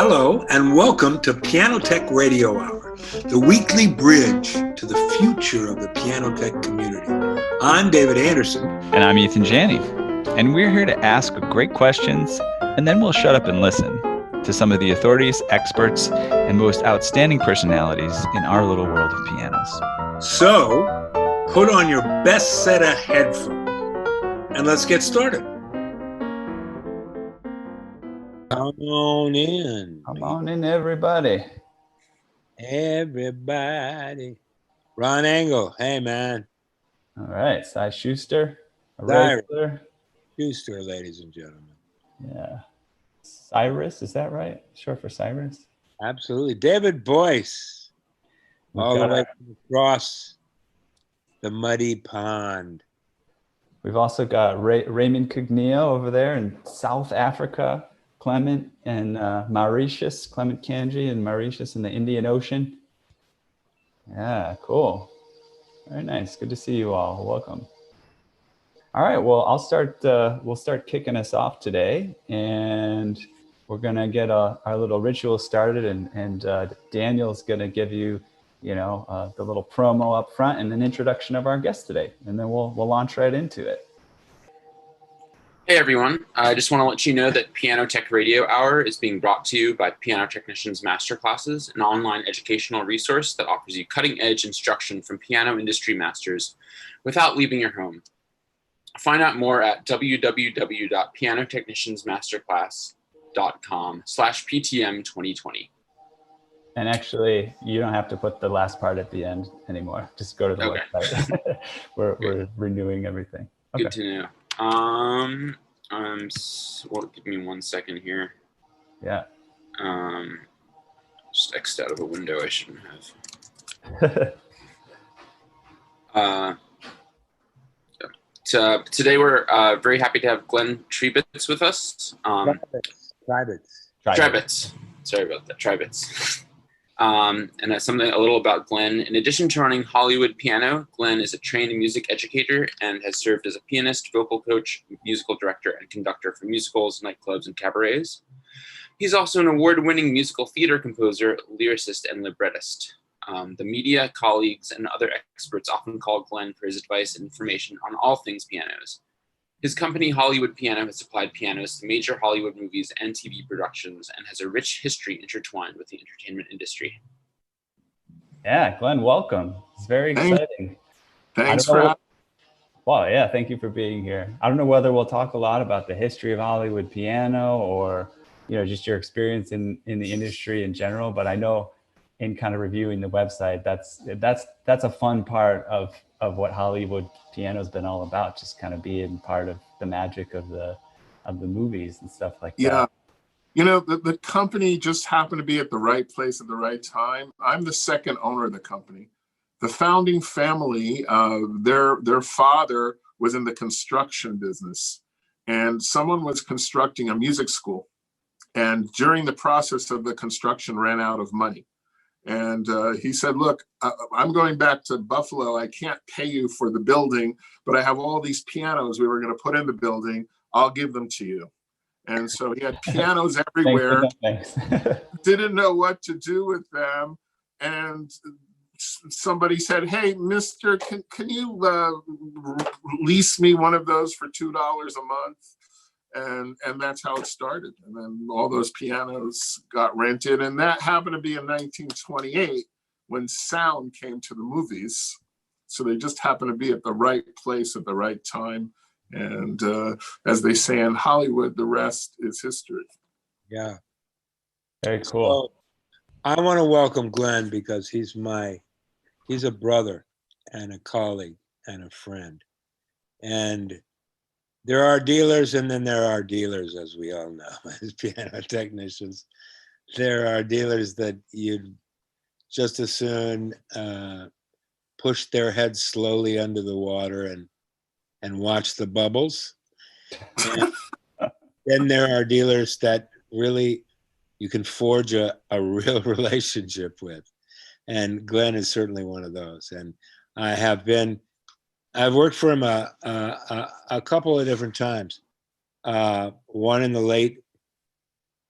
Hello and welcome to Piano Tech Radio Hour, the weekly bridge to the future of the piano tech community. I'm David Anderson. And I'm Ethan Janney. And we're here to ask great questions, and then we'll shut up and listen to some of the authorities, experts, and most outstanding personalities in our little world of pianos. So, put on your best set of headphones and let's get started. Come on in. Come on in, everybody. Everybody. Ron Engel. Hey, man. All right. Cy Schuster. Schuster, ladies and gentlemen. Yeah. Cyrus, is that right? Short for Cyrus? Absolutely. David Boyce. All the way across the muddy pond. We've also got Raymond Cugnio over there in South Africa. Clement and Mauritius, Clement Kanji and Mauritius in the Indian Ocean. Yeah, cool. Very nice. Good to see you all. Welcome. All right. Well, we'll start kicking us off today, and we're gonna get our little ritual started, and Daniel's gonna give you, the little promo up front and an introduction of our guest today, and then we'll launch right into it. Hey everyone, I just want to let you know that Piano Tech Radio Hour is being brought to you by Piano Technicians Masterclasses, an online educational resource that offers you cutting-edge instruction from piano industry masters without leaving your home. Find out more at www.pianotechniciansmasterclass.com/PTM2020. And actually, you don't have to put the last part at the end anymore. Just go to the website. We're renewing everything. Okay. Good to know. Give me 1 second here. Yeah. Just X'd out of a window I shouldn't have. Today we're very happy to have Glenn Treibitz with us. Treibitz. Sorry about that. Treibitz. And that's something a little about Glenn. In addition to running Hollywood Piano, Glenn is a trained music educator and has served as a pianist, vocal coach, musical director, and conductor for musicals, nightclubs, and cabarets. He's also an award-winning musical theater composer, lyricist, and librettist. The media, colleagues, and other experts often call Glenn for his advice and information on all things pianos. His company, Hollywood Piano, has supplied pianos to major Hollywood movies and TV productions and has a rich history intertwined with the entertainment industry. Yeah, Glenn, welcome. It's very exciting. Thanks for having me. Well, yeah, thank you for being here. I don't know whether we'll talk a lot about the history of Hollywood Piano or, just your experience in the industry in general, but I know in kind of reviewing the website, that's a fun part of what Hollywood Piano has been all about, just kind of being part of the magic of the movies and stuff like that. Yeah, the company just happened to be at the right place at the right time. I'm the second owner of the company. The founding family, their father was in the construction business, and someone was constructing a music school, and during the process of the construction ran out of money. And he said, look, I'm going back to Buffalo. I can't pay you for the building, but I have all these pianos we were going to put in the building. I'll give them to you. And so he had pianos everywhere, didn't know what to do with them. And somebody said, hey, mister, can you lease me one of those for $2 a month? And that's how it started. And then all those pianos got rented. And that happened to be in 1928 when sound came to the movies. So they just happened to be at the right place at the right time. And as they say in Hollywood, the rest is history. Yeah. Very cool. So, I want to welcome Glenn because he's a brother and a colleague and a friend. And there are dealers, and then there are dealers, as we all know, as piano technicians. There are dealers that you'd just as soon push their heads slowly under the water and watch the bubbles. And then there are dealers that really you can forge a real relationship with. And Glenn is certainly one of those. And I've worked for him a couple of different times. One in the late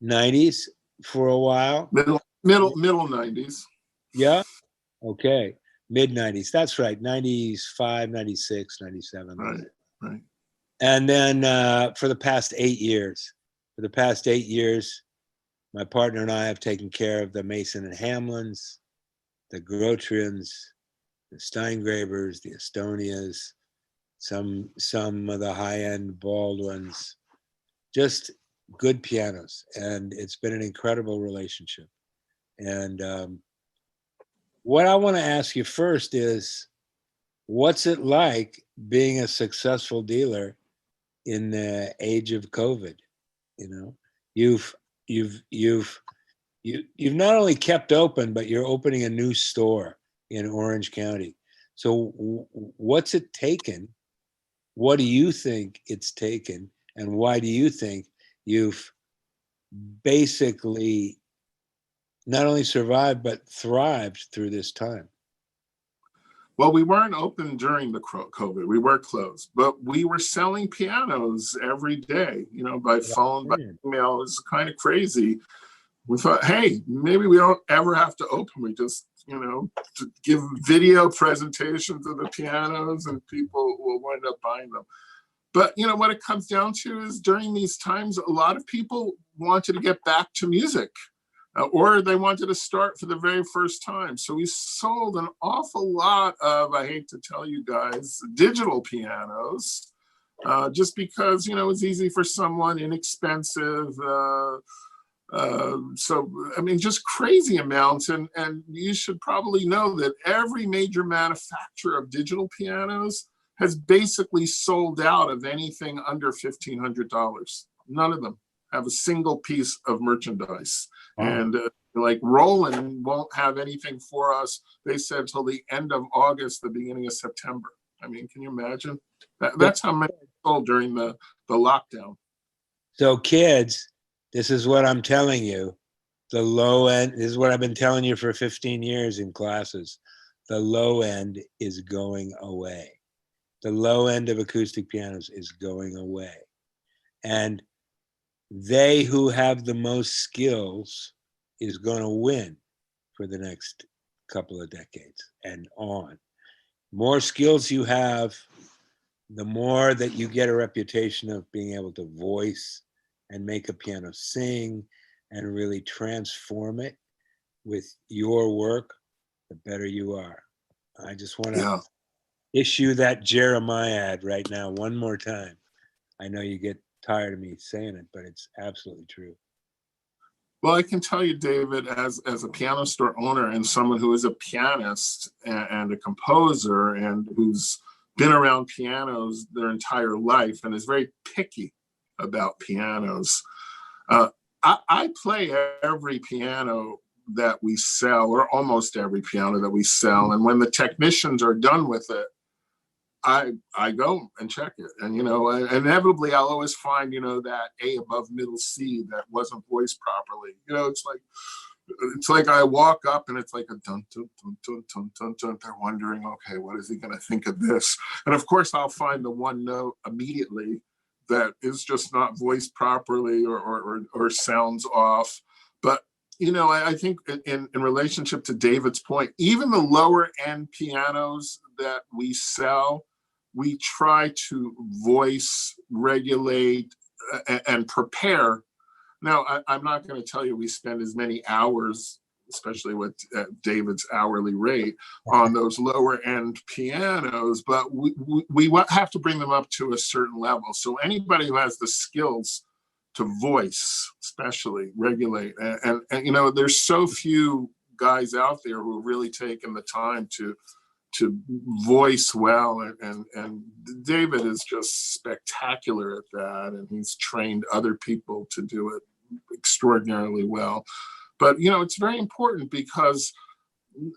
90s for a while? Middle 90s. Yeah. Okay. Mid 90s. That's right. 95, 96, 97. Right, right. And then for the past 8 years, my partner and I have taken care of the Mason and Hamlins, the Grotrians, the Steingravers, the Estonias, some of the high-end Baldwins, just good pianos. And it's been an incredible relationship. And what I want to ask you first is, what's it like being a successful dealer in the age of COVID? You know, you've not only kept open, but you're opening a new store in Orange County. So what's it taken? What do you think it's taken? And why do you think you've basically not only survived, but thrived through this time? Well, we weren't open during the COVID. We were closed, but we were selling pianos every day, you know, by phone, by email. It was kind of crazy. We thought, hey, maybe we don't ever have to open. We just, you know, to give video presentations of the pianos and people will wind up buying them. But, you know, what it comes down to is during these times, a lot of people wanted to get back to music. Or they wanted to start for the very first time. So we sold an awful lot of, I hate to tell you guys, digital pianos, just because, you know, it's easy for someone, inexpensive. So, I mean, just crazy amounts. And you should probably know that every major manufacturer of digital pianos has basically sold out of anything under $1,500. None of them have a single piece of merchandise. Wow. And like Roland won't have anything for us, they said, till the end of August, the beginning of September. I mean, can you imagine? That's how many sold during the lockdown. So kids, this is what I'm telling you. The low end, this is what I've been telling you for 15 years in classes. The low end is going away. The low end of acoustic pianos is going away. And they who have the most skills is going to win for the next couple of decades and on. More skills you have, the more that you get a reputation of being able to voice and make a piano sing and really transform it with your work, the better you are. I just want to issue that Jeremiah ad right now one more time. I know you get tired of me saying it, but it's absolutely true. Well, I can tell you, David, as a piano store owner and someone who is a pianist and a composer and who's been around pianos their entire life and is very picky about pianos, I play every piano that we sell, or almost every piano that we sell. And when the technicians are done with it, I go and check it. And, you know, inevitably I'll always find, you know, that A above middle C that wasn't voiced properly. You know, it's like I walk up and it's like a dun, dun, dun, dun, dun, dun, dun. They're wondering, okay, what is he going to think of this? And of course I'll find the one note immediately that is just not voiced properly or sounds off. But, you know, I think in relationship to David's point, even the lower end pianos that we sell, we try to voice, regulate, and prepare. Now, I'm not going to tell you we spend as many hours, especially with David's hourly rate, on those lower end pianos, but we have to bring them up to a certain level. So anybody who has the skills to voice, especially regulate, and you know, there's so few guys out there who have really taken the time to voice well, and David is just spectacular at that, and he's trained other people to do it extraordinarily well. But you know, it's very important because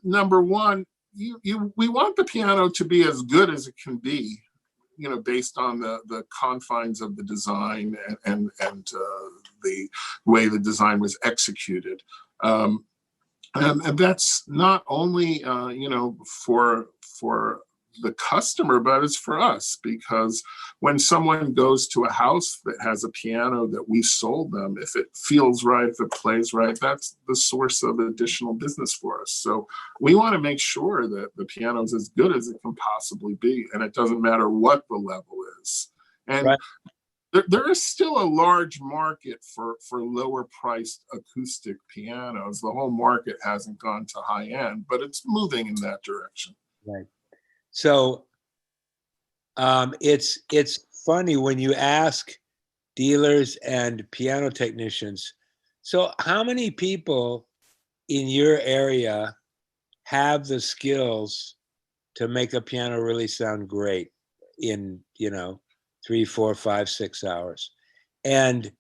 number one, we want the piano to be as good as it can be, you know, based on the confines of the design and the way the design was executed. And that's not only, you know, for the customer, but it's for us, because when someone goes to a house that has a piano that we sold them, if it feels right, if it plays right, that's the source of additional business for us. So we want to make sure that the piano is as good as it can possibly be, and it doesn't matter what the level is. And Right. there is still a large market for lower priced acoustic pianos. The whole market hasn't gone to high end, but it's moving in that direction. Right. So it's funny when you ask dealers and piano technicians, so how many people in your area have the skills to make a piano really sound great in, 3, 4, 5, 6 hours? And,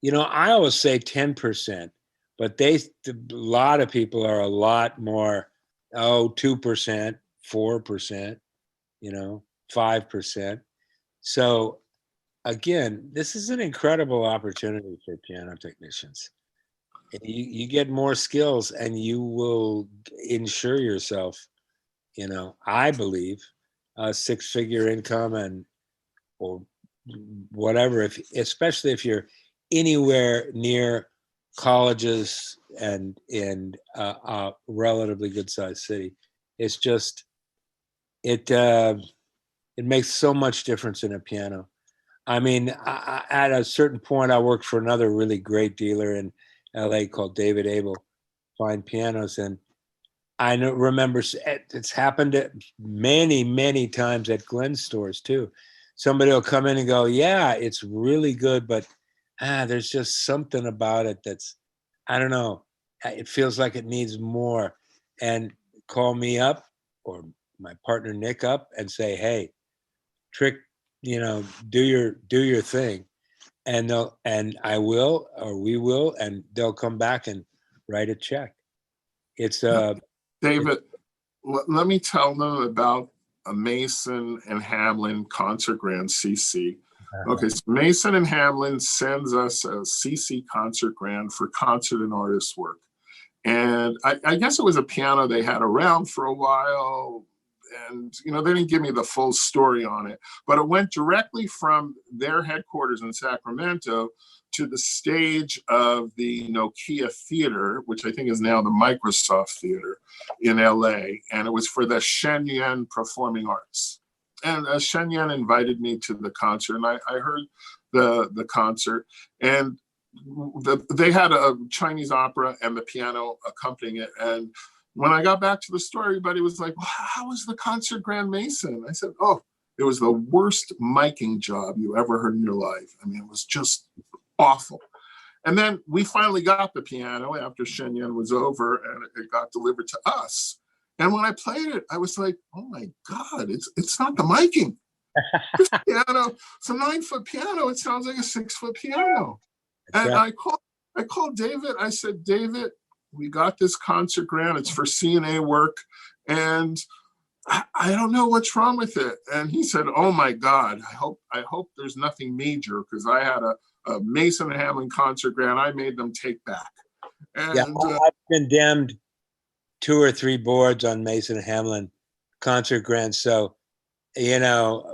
I always say 10%, but a lot of people are a lot more, 2%, 4%, 5%. So again, this is an incredible opportunity for piano technicians. And you get more skills and you will insure yourself, I believe, a 6-figure income or whatever, especially if you're anywhere near colleges and in a relatively good sized city. It's just, it makes so much difference in a piano. I mean, at a certain point, I worked for another really great dealer in LA called David Abel Fine Pianos. And I remember it's happened many, many times at Glenn's stores too. Somebody will come in and go, yeah, it's really good, but there's just something about it that's, I don't know, it feels like it needs more. And call me up or my partner Nick up and say, hey, Trick, do your thing. And I will, or we will, and they'll come back and write a check. It's David, let me tell them about a Mason and Hamlin Concert Grand CC. Okay, so Mason and Hamlin sends us a CC Concert Grand for concert and artist work. And I guess it was a piano they had around for a while. And, they didn't give me the full story on it, but it went directly from their headquarters in Sacramento to the stage of the Nokia Theater, which I think is now the Microsoft Theater in LA. And it was for the Shenyang Performing Arts. And Shenyang invited me to the concert, and I heard the concert. And they had a Chinese opera and the piano accompanying it. And when I got back to the store, everybody was like, well, how was the Concert Grand Mason? I said, oh, it was the worst miking job you ever heard in your life. I mean, it was just awful. And then we finally got the piano after Shenyang was over, and it got delivered to us. And when I played it, I was like, oh my God, it's not the miking. This piano, it's a 9-foot piano. It sounds like a 6-foot piano. And I called David. I said, David, we got this Concert Grand. It's for CNA work. And I don't know what's wrong with it. And he said, oh my God, I hope there's nothing major, because I had a Mason and Hamlin Concert Grand I made them take back. And I've condemned 2 or 3 boards on Mason and Hamlin Concert Grand. So,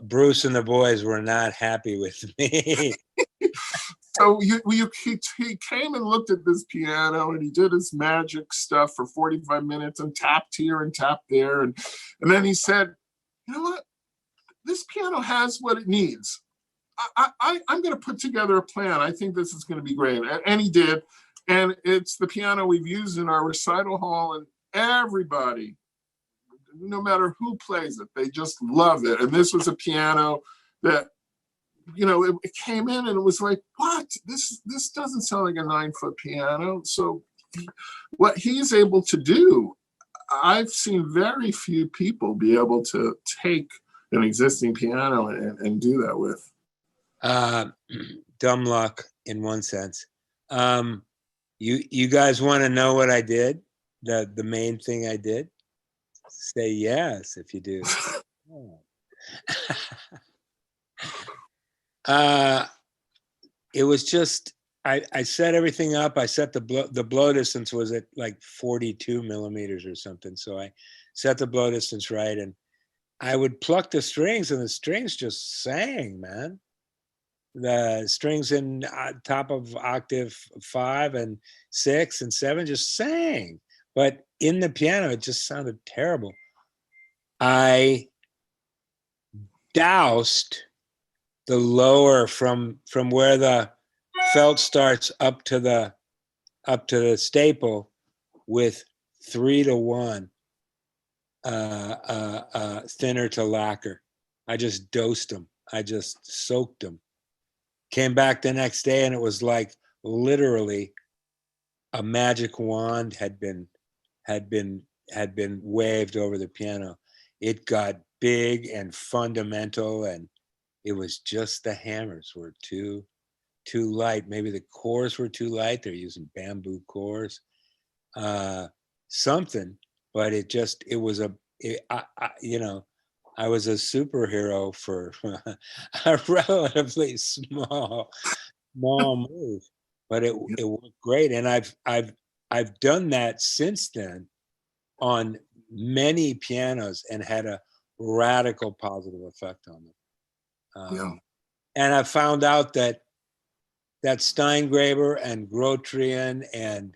Bruce and the boys were not happy with me. So he came and looked at this piano, and he did his magic stuff for 45 minutes and tapped here and tapped there. And then he said, you know what? This piano has what it needs. I'm going to put together a plan. I think this is going to be great. And he did. And it's the piano we've used in our recital hall, and everybody, no matter who plays it, they just love it. And this was a piano that, it came in and it was like, what? This doesn't sound like a 9-foot piano. So what he's able to do, I've seen very few people be able to take an existing piano and do that with. Dumb luck in one sense. You guys want to know what I did? The main thing I did? Say yes if you do. It was just, I set everything up. I set the blow distance was at like 42 millimeters or something. So I set the blow distance right. And I would pluck the strings and the strings just sang, man. The strings in top of octave 5 and 6 and 7 just sang. But in the piano, it just sounded terrible. I doused the lower from where the felt starts up to the staple with 3-to-1 thinner to lacquer. I just dosed them. I just soaked them. Came back the next day and it was like literally a magic wand had been waved over the piano. It got big and fundamental, and it was just the hammers were too light. Maybe the cores were too light. They're using bamboo cores, something. But it was I was a superhero for a relatively small move, but it worked great. And I've done that since then on many pianos and had a radical positive effect on them. And I found out that Steingraber and Grotrian and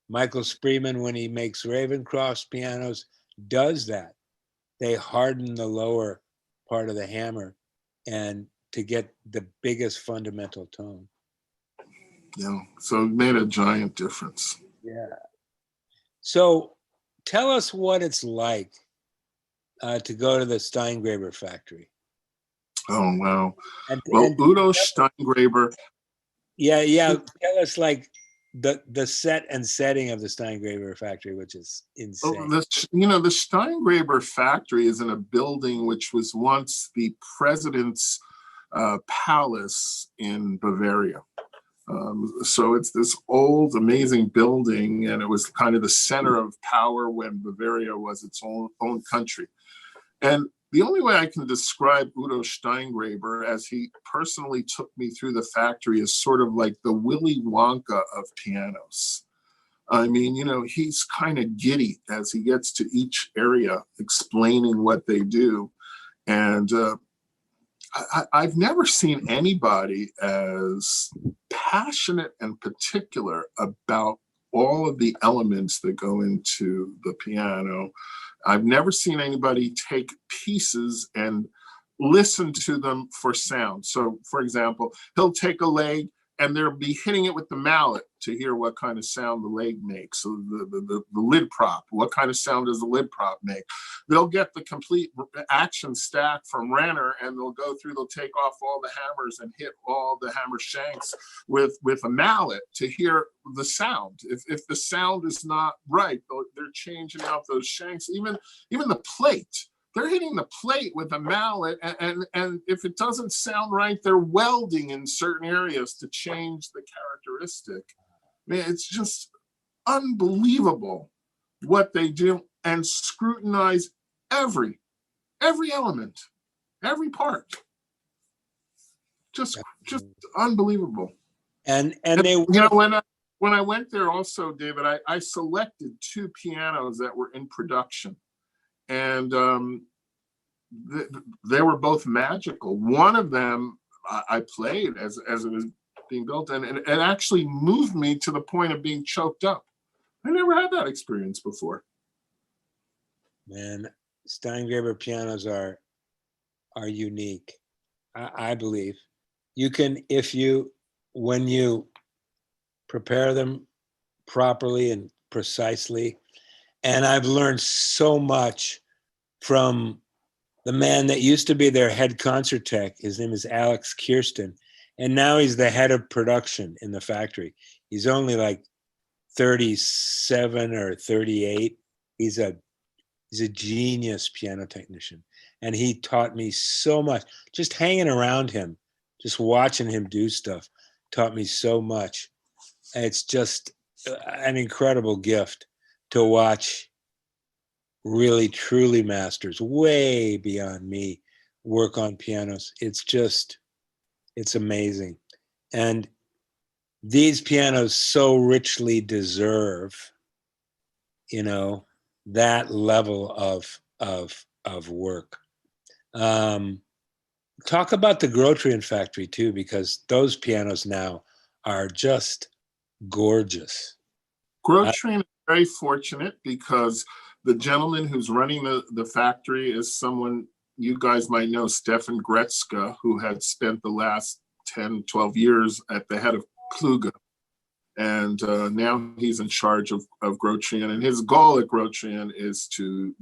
Michael Spreeman, when he makes Ravencroft's pianos, does that. They harden the lower part of the hammer and to get the biggest fundamental tone. Yeah, so it made a giant difference. Yeah. So tell us what it's like to go to the Steingraber factory. Oh, wow. And Udo Steingraber. Yeah. Tell us like the set and setting of the Steingraber factory, which is insane. The Steingraber factory is in a building which was once the president's palace in Bavaria. So it's this old, amazing building, and it was kind of the center of power when Bavaria was its own country. And the only way I can describe Udo Steingraber, as he personally took me through the factory, is sort of like the Willy Wonka of pianos. I mean, he's kind of giddy as he gets to each area explaining what they do. And I've never seen anybody as passionate and particular about all of the elements that go into the piano. I've never seen anybody take pieces and listen to them for sound. So, for example, he'll take a leg and they'll be hitting it with the mallet to hear what kind of sound the leg makes. So the lid prop, what kind of sound does the lid prop make? They'll get the complete action stack from Renner, and they'll go through, they'll take off all the hammers and hit all the hammer shanks with a mallet to hear the sound. If the sound is not right, they're changing out those shanks. Even the plate. They're hitting the plate with a mallet, and if it doesn't sound right, they're welding in certain areas to change the characteristic. Man, it's just unbelievable what they do, and scrutinize every element, every part. Just unbelievable. And they, when I went there also, David, I selected 2 pianos that were in production. And they were both magical. One of them I played as it was being built, and it actually moved me to the point of being choked up. I never had that experience before. Man, Steingraber pianos are unique. I believe you can, when you prepare them properly and precisely. And I've learned so much from the man that used to be their head concert tech. His name is Alex Kirsten. And now he's the head of production in the factory. He's only like 37 or 38. He's a genius piano technician. And he taught me so much. Just hanging around him, just watching him do stuff, taught me so much. And it's just an incredible gift to watch really, truly masters way beyond me work on pianos. It's amazing. And these pianos so richly deserve, that level of of work. Talk about the Grotrian factory too, because those pianos now are just gorgeous. Grotrian is very fortunate because the gentleman who's running the factory is someone you guys might know, Stefan Gretzka, who had spent the last 10, 12 years at the head of Kluge. And now he's in charge of Grotrian. And his goal at Grotrian is to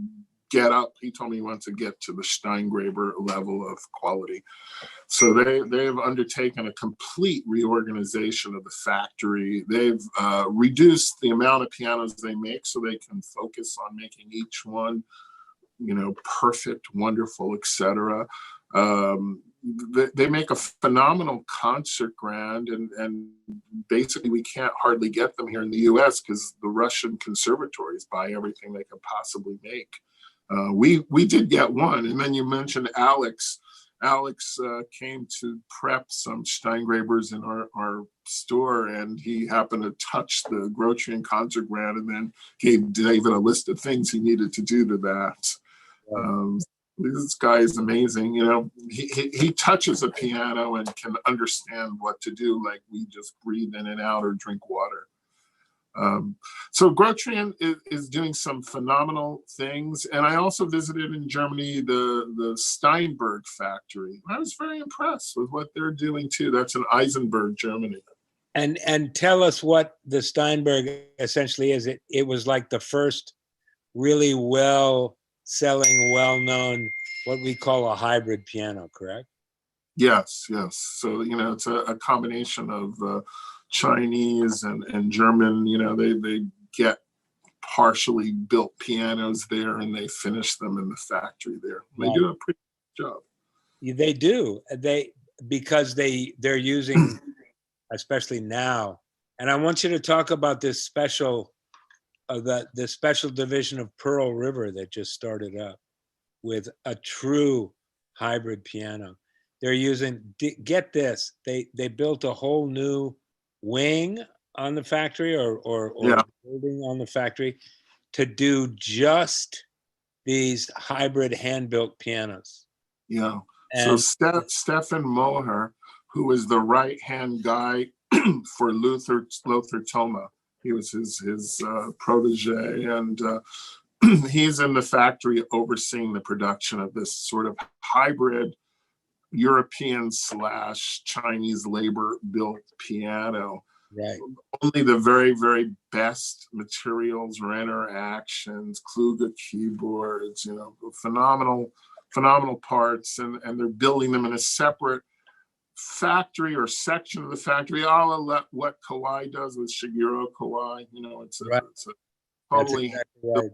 get up. He told me he wants to get to the Steingraber level of quality. So they've undertaken a complete reorganization of the factory. They've reduced the amount of pianos they make so they can focus on making each one, you know, perfect, wonderful, etc. They make a phenomenal concert grand, and basically we can't hardly get them here in the US because the Russian conservatories buy everything they can possibly make. We did get one, and then you mentioned Alex. Alex came to prep some Steingrabers in our store, and he happened to touch the Grotrian concert grand and then gave David a list of things he needed to do to that. This guy is amazing. You know, he touches a piano and can understand what to do, like we just breathe in and out or drink water. So Grotrian is doing some phenomenal things. And I also visited in Germany the Steinberg factory. I was very impressed with what they're doing too. That's in Eisenberg, Germany. And tell us what the Steinberg essentially is. It was like the first really well-selling, well-known, what we call a hybrid piano, correct? Yes. So, you know, it's a combination of Chinese and German. You know, they get partially built pianos there and they finish them in the factory there. They do a pretty good job. They do. Because they're using, especially now. And I want you to talk about this special, the special division of Pearl River that just started up with a true hybrid piano. They're using, get this, they built a whole new wing on the factory or building on the factory to do just these hybrid hand-built pianos. Yeah. And so Stefan Moher, who is the right-hand guy for Luther Thoma, he was his protege, and he's in the factory overseeing the production of this sort of hybrid European/Chinese labor built piano. right. Only the very, very best materials, Renner actions, Kluge keyboards, you know, phenomenal parts, and they're building them in a separate factory or section of the factory, a la what Kawai does with Shigeru Kawai. You know, it's a totally exactly right.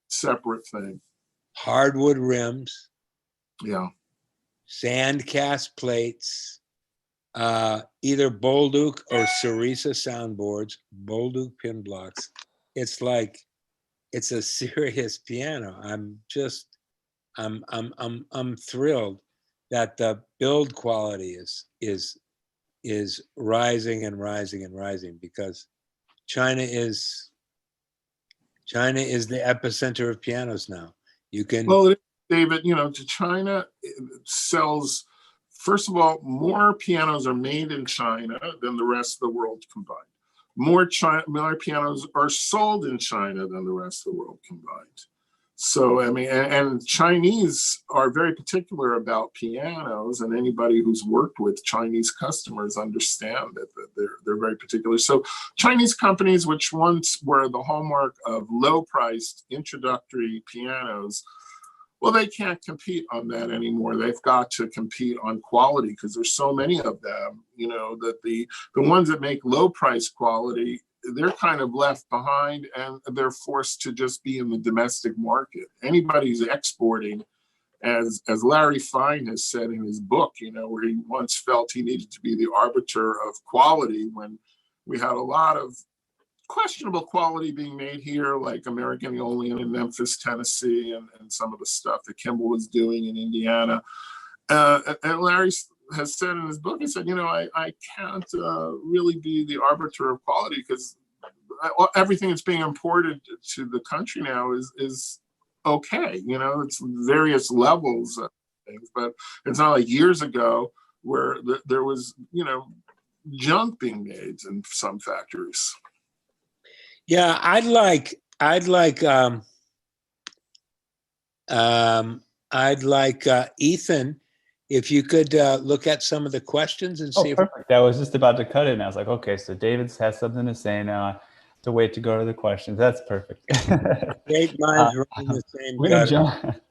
separate thing. Hardwood rims, Yeah. sand cast plates, either Bolduc or Sarisa soundboards, Bolduc pin blocks. It's like, it's a serious piano. I'm thrilled that the build quality is rising and rising and rising, because China is the epicenter of pianos now. You can, Well, David, you know, China sells, first of all, more pianos are made in China than the rest of the world combined. More pianos are sold in China than the rest of the world combined. So, I mean, and Chinese are very particular about pianos, and anybody who's worked with Chinese customers understand that they're very particular. So Chinese companies, which once were the hallmark of low-priced introductory pianos, well, they can't compete on that anymore. They've got to compete on quality because there's so many of them, you know, that the ones that make low-price quality, they're kind of left behind, and they're forced to just be in the domestic market. Anybody who's exporting, as Larry Fine has said in his book, you know, where he once felt he needed to be the arbiter of quality when we had a lot of questionable quality being made here, like American Aeolian in Memphis, Tennessee, and some of the stuff that Kimball was doing in Indiana. And Larry has said in his book, he said, you know, I can't really be the arbiter of quality because everything that's being imported to the country now is okay. You know, it's various levels of things, but it's not like years ago where there was, you know, junk being made in some factories. Yeah, I'd like Ethan, if you could look at some of the questions and see Oh, if perfect. I was just about to cut it, and I was like, okay, so David's has something to say now. I have to wait to go to the questions. That's perfect. great minds running the same We're gonna gutter. jump.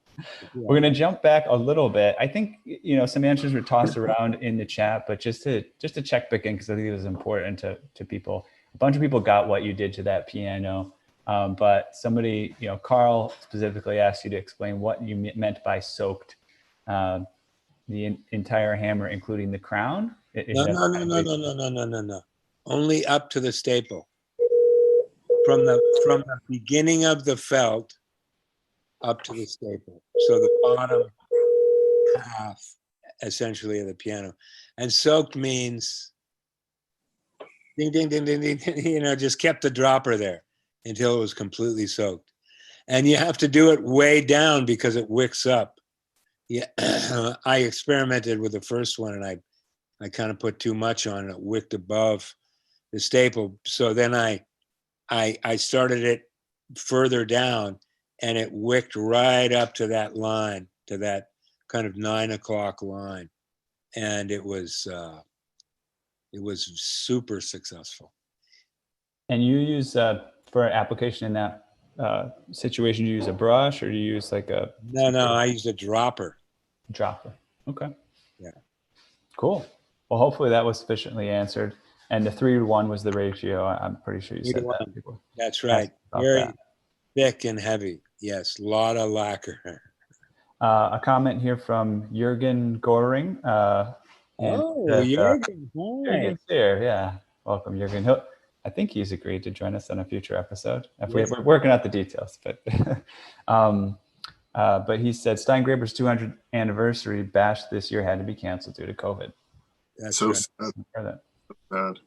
We're gonna jump back a little bit. I think, you know, some answers were tossed around in the chat, but just to check back in, because I think it was important to people. A bunch of people got what you did to that piano, but somebody, you know, Carl specifically asked you to explain what you meant by soaked. The entire hammer, including the crown. No. Only up to the staple. From the beginning of the felt up to the staple. So the bottom half, essentially, of the piano. And soaked means ding, ding, ding, ding, ding, you know, just kept the dropper there until it was completely soaked. And you have to do it way down because it wicks up. Yeah, I experimented with the first one, and I kind of put too much on it. It wicked above the staple. So then I started it further down, and it wicked right up to that line, to that kind of 9 o'clock line, and it was super successful. And you use for application in that situation, you use a brush, or do you use like a No, I used a dropper. dropper? Okay. Yeah. Cool. Well, hopefully that was sufficiently answered. And the 3-to-1 was the ratio. I'm pretty sure you said that. People That's right. Very thick and heavy. Yes, a lot of lacquer. A comment here from Jürgen Goring. Jürgen, hi. Jürgen's here. Yeah. Welcome, Jürgen. I think he's agreed to join us on a future episode. We're working out the details, but but he said Steingraber's 200th anniversary bash this year had to be canceled due to COVID. That's So right. sad.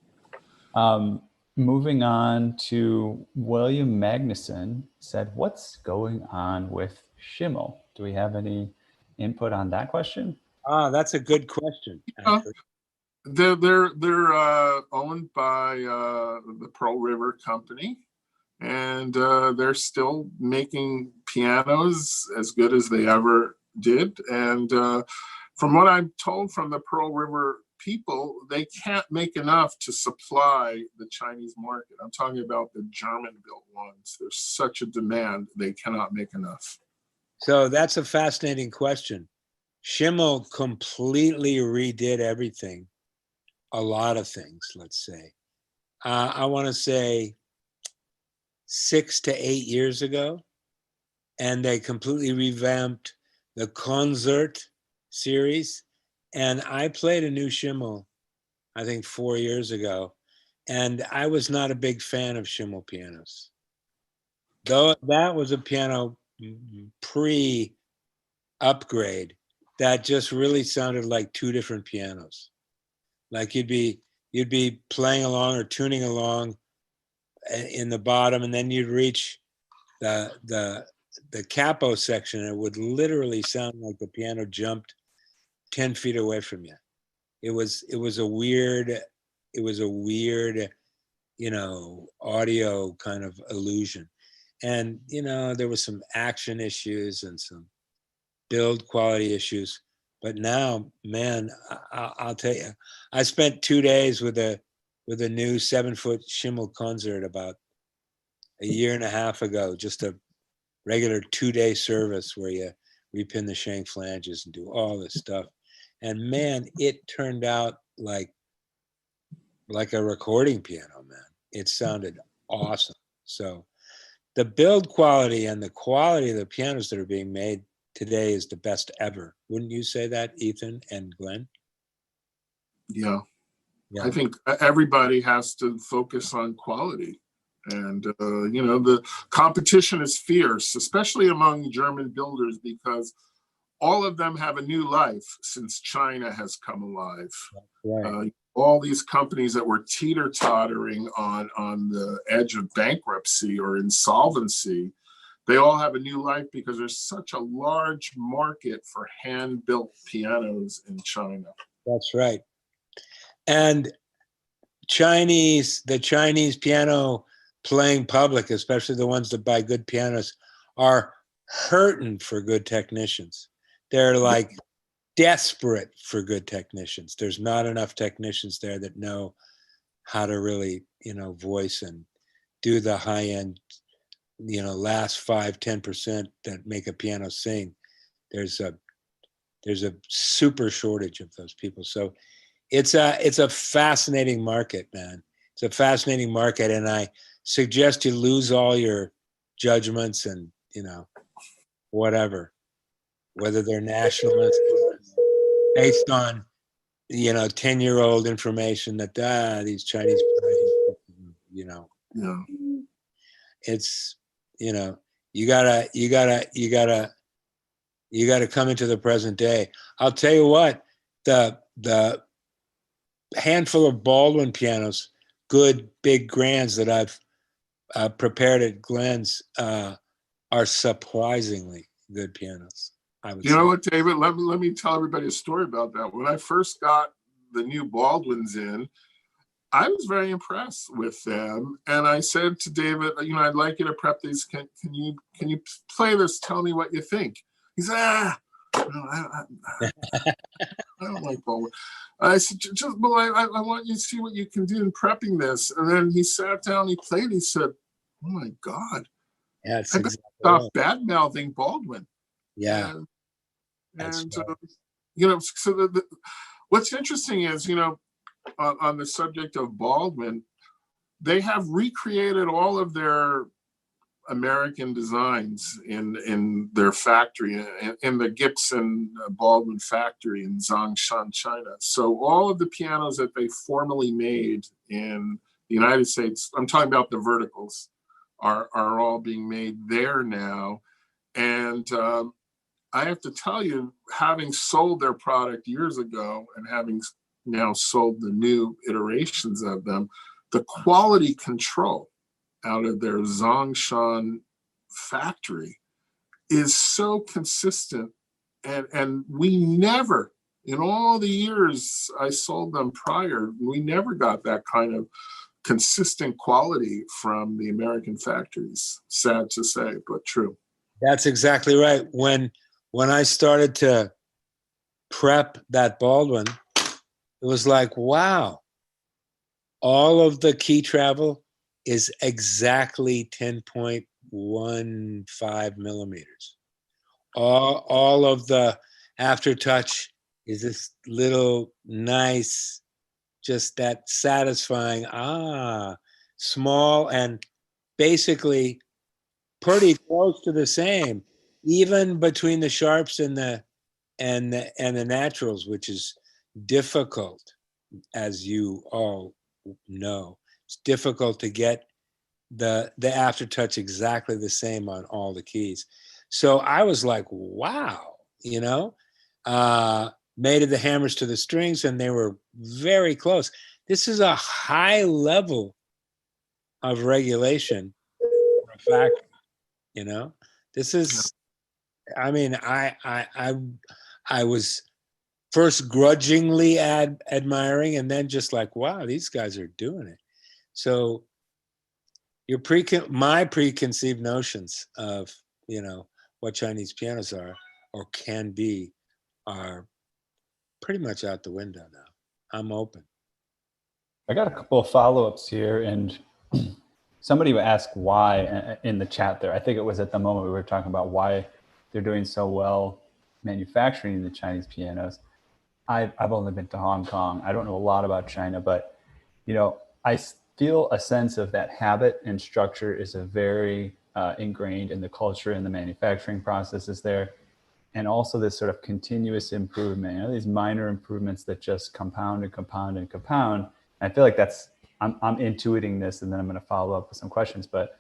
Moving on to William Magnuson said, what's going on with Schimmel? Do we have any input on that question? That's a good question, actually. They're owned by the Pearl River Company, and they're still making pianos as good as they ever did. And from what I'm told from the Pearl River people, they can't make enough to supply the Chinese market. I'm talking about the German-built ones. There's such a demand, they cannot make enough. So that's a fascinating question. Schimmel completely redid everything, a lot of things, let's say. I want to say 6 to 8 years ago, and they completely revamped the concert series. And I played a new Schimmel, I think 4 years ago, and I was not a big fan of Schimmel pianos. Though that was a piano pre-upgrade that just really sounded like two different pianos. Like you'd be playing along or tuning along in the bottom, and then you'd reach the capo section, and it would literally sound like the piano jumped 10 feet away from you. It was a weird, you know, audio kind of illusion. And, you know, there was some action issues and some build quality issues. But now, man, I'll tell you, I spent 2 days with a new 7-foot Schimmel concert about a year and a half ago, just a regular 2-day service where you repin the shank flanges and do all this stuff. And man, it turned out like a recording piano, man. It sounded awesome. So the build quality and the quality of the pianos that are being made today is the best ever. Wouldn't you say that, Ethan and Glenn? Yeah. I think everybody has to focus on quality. And, you know, the competition is fierce, especially among German builders, because all of them have a new life since China has come alive. Right. All these companies that were teeter-tottering on the edge of bankruptcy or insolvency, they all have a new life because there's such a large market for hand-built pianos in China. That's right. And the Chinese piano playing public, especially the ones that buy good pianos, are hurting for good technicians. They're like desperate for good technicians. There's not enough technicians there that know how to really, voice and do the high end, last 5-10% that make a piano sing. There's a super shortage of those people. So it's a fascinating market, man. It's a fascinating market, and I suggest you lose all your judgments and whatever, whether they're nationalist based on 10-year-old information that these Chinese Yeah. it's you gotta come into the present day. I'll tell you what, the handful of Baldwin pianos, good big grands that I've prepared at Glenn's are surprisingly good pianos. I would You say. know what, David? Let me tell everybody a story about that. When I first got the new Baldwins in, I was very impressed with them, and I said to David, I'd like you to prep these. Can you play this? Tell me what you think. He said, I don't like Baldwin. I said, well, I want you to see what you can do in prepping this. And then he sat down, he played. He said, oh my God, Yeah, it's I better exactly stop right. bad mouthing Baldwin. Yeah. And right. so what's interesting is, on the subject of Baldwin, they have recreated all of their American designs in their factory, in the Gibson Baldwin factory in Zhongshan, China. So all of the pianos that they formerly made in the United States, I'm talking about the verticals, are all being made there now. And I have to tell you, having sold their product years ago and having now sold the new iterations of them, the quality control out of their Zhongshan factory is so consistent. And we never, in all the years I sold them prior, we never got that kind of consistent quality from the American factories. Sad to say, but true. That's exactly right. When I started to prep that Baldwin, it was like, wow, all of the key travel is exactly 10.15 millimeters. All of the aftertouch is this little nice, just that satisfying, small and basically pretty close to the same, even between the sharps and the naturals, which is difficult, as you all know. It's difficult to get the aftertouch exactly the same on all the keys. So I was like, wow, mated the hammers to the strings, and they were very close. This is a high level of regulation for a factory, This is, I mean, I was first grudgingly admiring, and then just like, wow, these guys are doing it. So my preconceived notions of, what Chinese pianos are or can be are pretty much out the window now. I'm open. I got a couple of follow-ups here, and somebody asked why in the chat there. I think it was at the moment we were talking about why they're doing so well manufacturing the Chinese pianos. I've only been to Hong Kong. I don't know a lot about China, but I feel a sense of that habit and structure is a very ingrained in the culture and the manufacturing processes there. And also this sort of continuous improvement, these minor improvements that just compound and compound and compound. And I feel like I'm intuiting this, and then I'm going to follow up with some questions. But,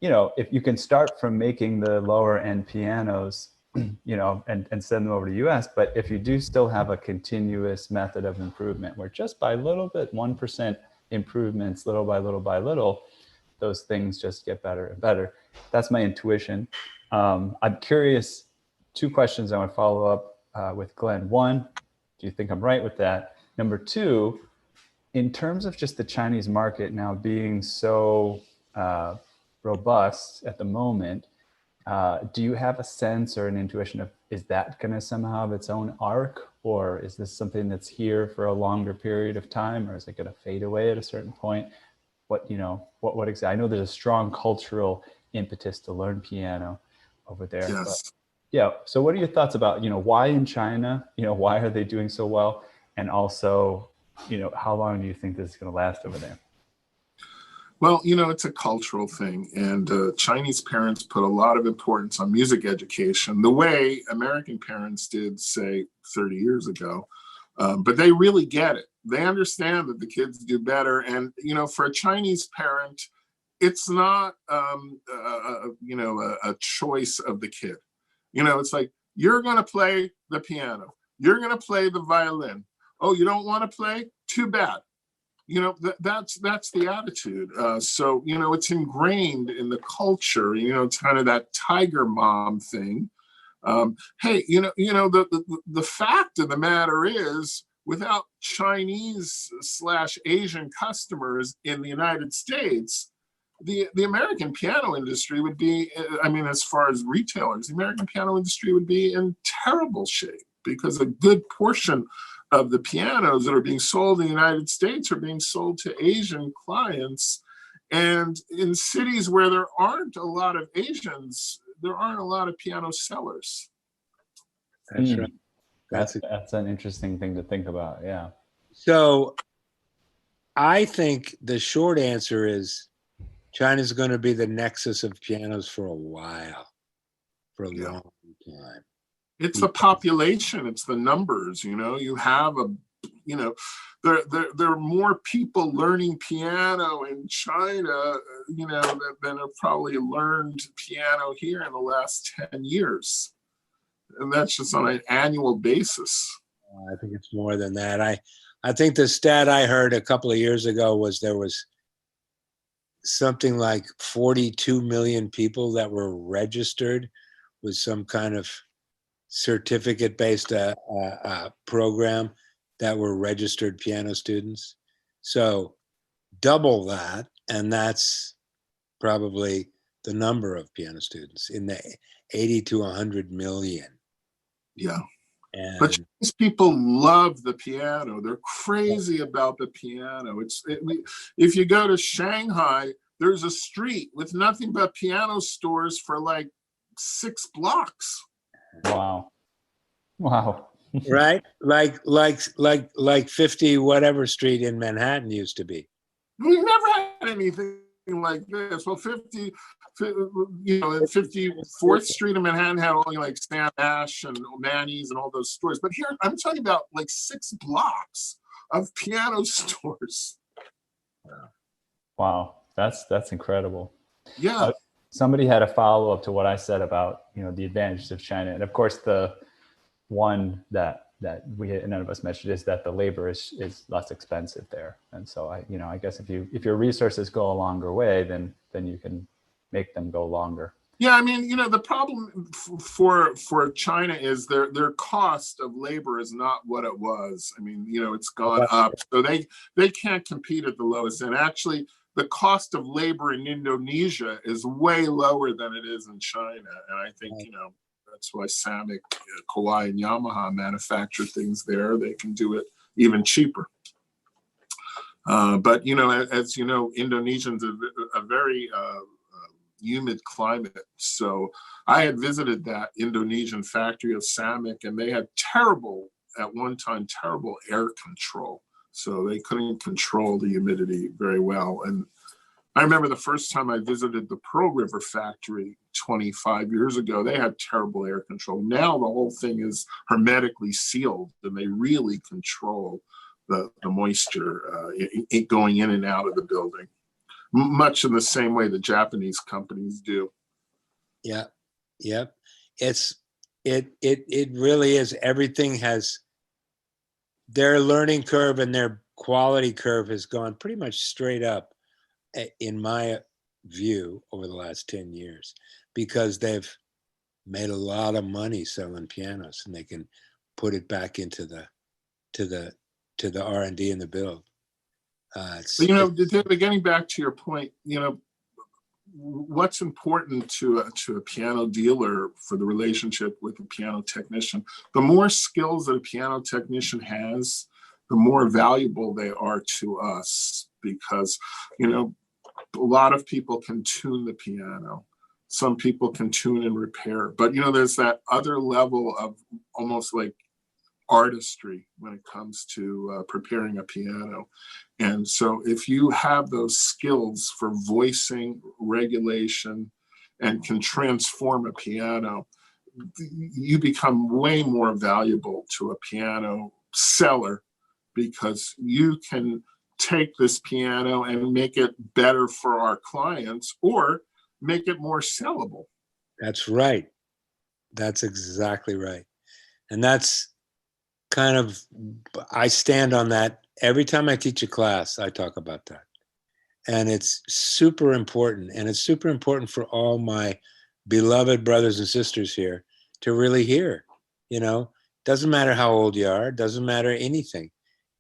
if you can start from making the lower end pianos, and send them over to the US, but if you do still have a continuous method of improvement where just by little bit, 1% improvements, little by little by little, those things just get better and better. That's my intuition. I'm curious, two questions I want to follow up with Glenn. One, do you think I'm right with that? Number two, in terms of just the Chinese market now being so robust at the moment, do you have a sense or an intuition of, is that going to somehow have its own arc, or is this something that's here for a longer period of time, or is it going to fade away at a certain point? What exactly? I know there's a strong cultural impetus to learn piano over there. Yes. But yeah. So what are your thoughts about, why in China, why are they doing so well? And also, how long do you think this is going to last over there? Well, it's a cultural thing, and Chinese parents put a lot of importance on music education, the way American parents did, say, 30 years ago. But they really get it. They understand that the kids do better. And, for a Chinese parent, it's not, a choice of the kid. It's like, you're going to play the piano. You're going to play the violin. Oh, you don't want to play? Too bad. That's the attitude. So, it's ingrained in the culture, it's kind of that tiger mom thing. Hey, the fact of the matter is, without Chinese/Asian customers in the United States, the American piano industry would be, as far as retailers, the American piano industry would be in terrible shape, because a good portion of the pianos that are being sold in the United States are being sold to Asian clients. And in cities where there aren't a lot of Asians, there aren't a lot of piano sellers. That's right. That's an interesting thing to think about. Yeah. So I think the short answer is China's going to be the nexus of pianos for a while, for a long time. It's the population, it's the numbers, you have there are more people learning piano in China, than have probably learned piano here in the last 10 years. And that's just on an annual basis. I think it's more than that. I think the stat I heard a couple of years ago was there was something like 42 million people that were registered with some kind of certificate-based program that were registered piano students. So double that, and that's probably the number of piano students in the 80 to 100 million. Yeah. And but these people love the piano. They're crazy about the piano. If you go to Shanghai, there's a street with nothing but piano stores for like 6 blocks. Wow. Right? Like 50 whatever street in Manhattan used to be. We never had anything like this. Well, 54th Street in Manhattan had only like Sam Ash and Manny's and all those stores. But here, I'm talking about like 6 blocks of piano stores. Wow. That's incredible. Yeah. Somebody had a follow-up to what I said about, the advantages of China. And of course, the one that none of us mentioned is that the labor is less expensive there. And so I guess if your resources go a longer way, then you can make them go longer. Yeah, the problem for China is their cost of labor is not what it was. It's gone up. So they can't compete at the lowest end. Actually, the cost of labor in Indonesia is way lower than it is in China. And I think, that's why Samick, Kawai, and Yamaha manufacture things there. They can do it even cheaper. But, as you know, Indonesians are a very humid climate. So I had visited that Indonesian factory of Samick, and they had at one time, terrible air control. So they couldn't control the humidity very well. And I remember the first time I visited the Pearl River factory 25 years ago, they had terrible air control. Now the whole thing is hermetically sealed, and they really control the moisture going in and out of the building, much in the same way the Japanese companies do. Yeah. Yep. It really is. Everything has, their learning curve and their quality curve has gone pretty much straight up, in my view over the last 10 years because they've made a lot of money selling pianos, and they can put it back into the R&D and the build. But, you know, David, getting back to your point, you know, what's important to a piano dealer for the relationship with a piano technician, the more skills that a piano technician has, the more valuable they are to us, because, you know, a lot of people can tune the piano. Some people can tune and repair, but, you know, there's that other level of almost like artistry when it comes to preparing a piano. And so if you have those skills for voicing, regulation, and can transform a piano, you become way more valuable to a piano seller, because you can take this piano and make it better for our clients or make it more sellable. That's right. That's exactly right. And that's kind of, I stand on that every time I teach a class. I talk about that, and it's super important, and it's super important for all my beloved brothers and sisters here to really hear. You know, doesn't matter how old you are, doesn't matter anything.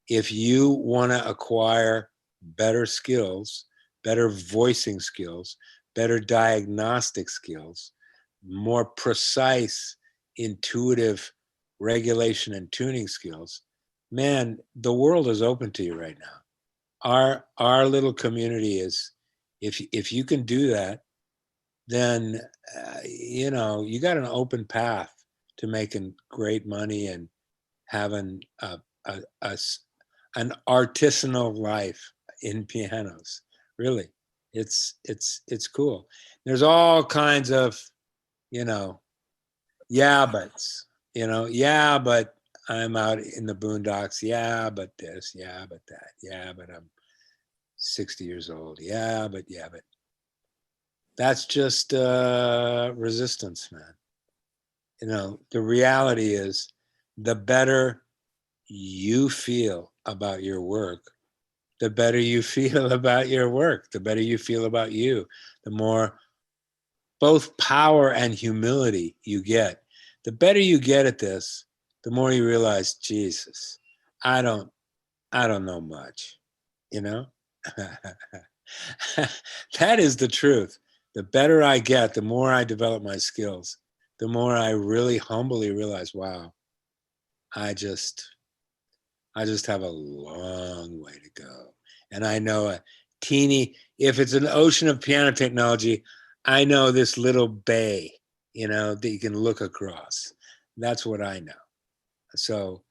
If you want to acquire better skills, better voicing skills, better diagnostic skills, more precise, intuitive regulation and tuning skills, man, the world is open to you right now. Our little community is, if you can do that, then you know, you got an open path to making great money and having an artisanal life in pianos. Really, it's cool. There's all kinds of, you know, yeah buts. You know, yeah, but I'm out in the boondocks. Yeah, but this. Yeah, but that. Yeah, but I'm 60 years old. Yeah, but that's just resistance, man. You know, the reality is, the better you feel about your work, the better you feel about your work, the better you feel about you, the more both power and humility you get. The better you get at this, the more you realize, Jesus, I don't know much, you know? That is the truth. The better I get, the more I develop my skills, the more I really humbly realize, wow, I just have a long way to go. And I know a teeny, if it's an ocean of piano technology, I know this little bay, you know, that you can look across. That's what I know. So,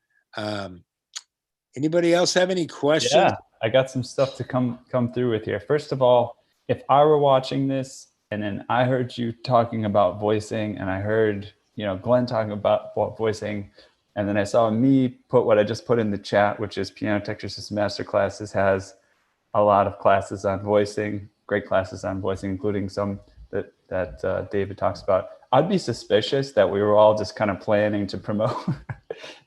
anybody else have any questions? Yeah, I got some stuff to come through with here. First of all, if I were watching this and then I heard you talking about voicing, and I heard, you know, Glenn talking about voicing, and then I saw me put what I just put in the chat, which is Piano Technicist Masterclasses has a lot of classes on voicing, great classes on voicing, including some that David talks about. I'd be suspicious that we were all just kind of planning to promote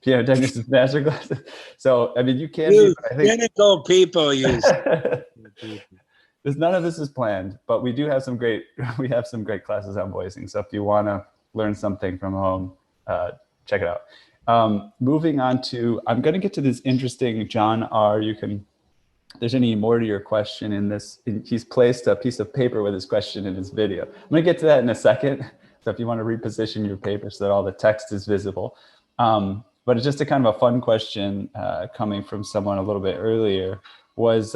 Piano Technicist Masterclasses. So, I mean, you can be, but I think cynical people use. None of this is planned, but we do have some great classes on voicing. So if you want to learn something from home, check it out. Moving on to, I'm going to get to this interesting John R. If there's any more to your question in this, he's placed a piece of paper with his question in his video. I'm going to get to that in a second. So if you want to reposition your paper so that all the text is visible. But it's just a kind of a fun question coming from someone a little bit earlier was,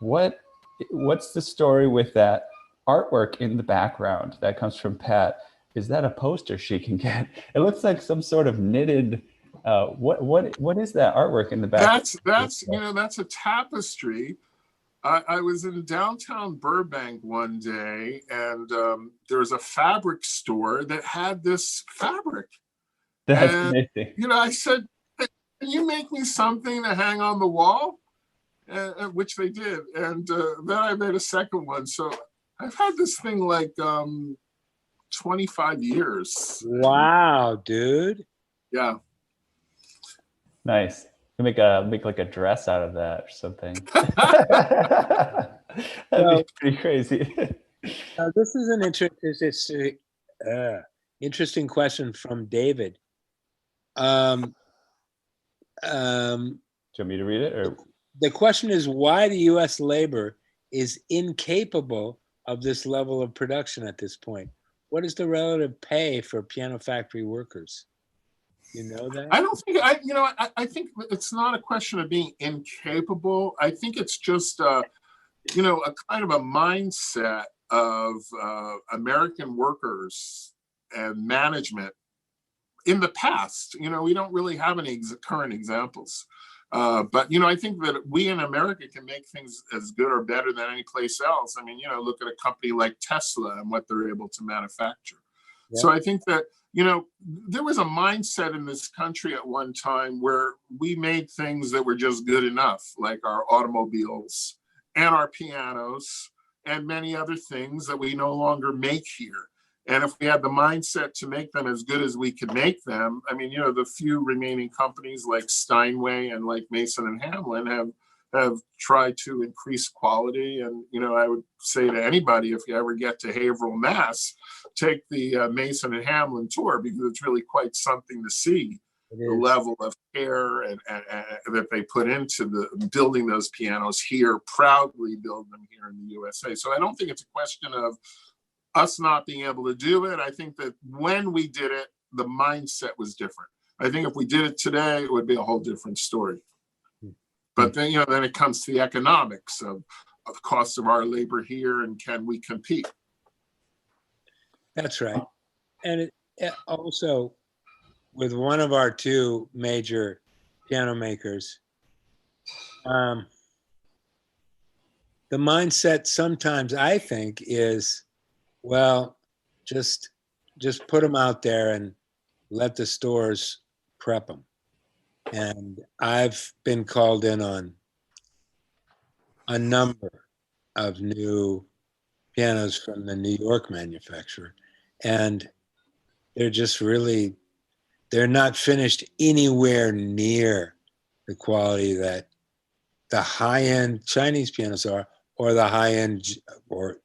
what's the story with that artwork in the background that comes from Pat? Is that a poster she can get? It looks like some sort of knitted, what is that artwork in the back? That's you know, that's a tapestry. I was in downtown Burbank one day, and there was a fabric store that had this fabric. That's and, amazing. You know, I said, hey, can you make me something to hang on the wall? Which they did. And then I made a second one. So I've had this thing like 25 years. Wow, dude. Yeah. Nice. You make like a dress out of that or something. That'd be pretty crazy. This is an interesting question from David. Um, Do you want me to read it? Or the question is why the U.S. labor is incapable of this level of production at this point. What is the relative pay for piano factory workers? You know that? I don't think I think it's not a question of being incapable. I think it's just a kind of a mindset of American workers and management in the past. We don't really have any current examples. But I think that we in America can make things as good or better than any place else. I mean, look at a company like Tesla and what they're able to manufacture. Yeah. So I think that there was a mindset in this country at one time where we made things that were just good enough, like our automobiles and our pianos and many other things that we no longer make here. And if we had the mindset to make them as good as we could make them, I mean, the few remaining companies like Steinway and like Mason and Hamlin have tried to increase quality. And, I would say to anybody, if you ever get to Haverhill, Mass, take the Mason and Hamlin tour, because it's really quite something to see the level of care and that they put into the building those pianos here, proudly build them here in the USA. So I don't think it's a question of us not being able to do it. I think that when we did it, the mindset was different. I think if we did it today, it would be a whole different story. But then, then it comes to the economics of the cost of our labor here and can we compete? That's right. And it also, with one of our two major piano makers, the mindset sometimes, I think, is, well, just put them out there and let the stores prep them. And I've been called in on a number of new pianos from the New York manufacturer, and they're just really, they're not finished anywhere near the quality that the high-end Chinese pianos are, or the high-end, or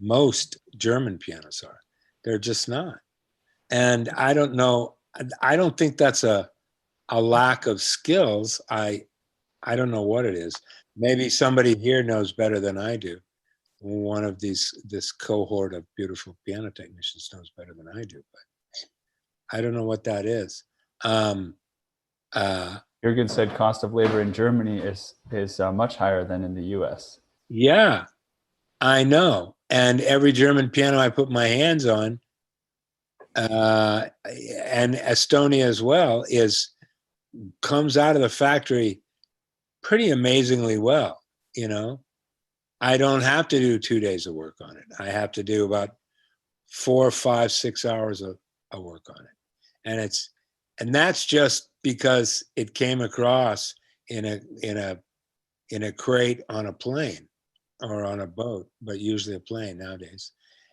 most German pianos are. They're just not. And I don't know, I don't think that's a lack of skills. I don't know what it is. Maybe somebody here knows better than I do. One of this cohort of beautiful piano technicians knows better than I do, but I don't know what that is. Jürgen said cost of labor in Germany is much higher than in the US. Yeah, I know. And every German piano I put my hands on, and Estonia as well, comes out of the factory pretty amazingly well. I don't have to do 2 days of work on it. I have to do about 4, 5, 6 hours of work on it. And that's just because it came across in a crate on a plane or on a boat, but usually a plane nowadays.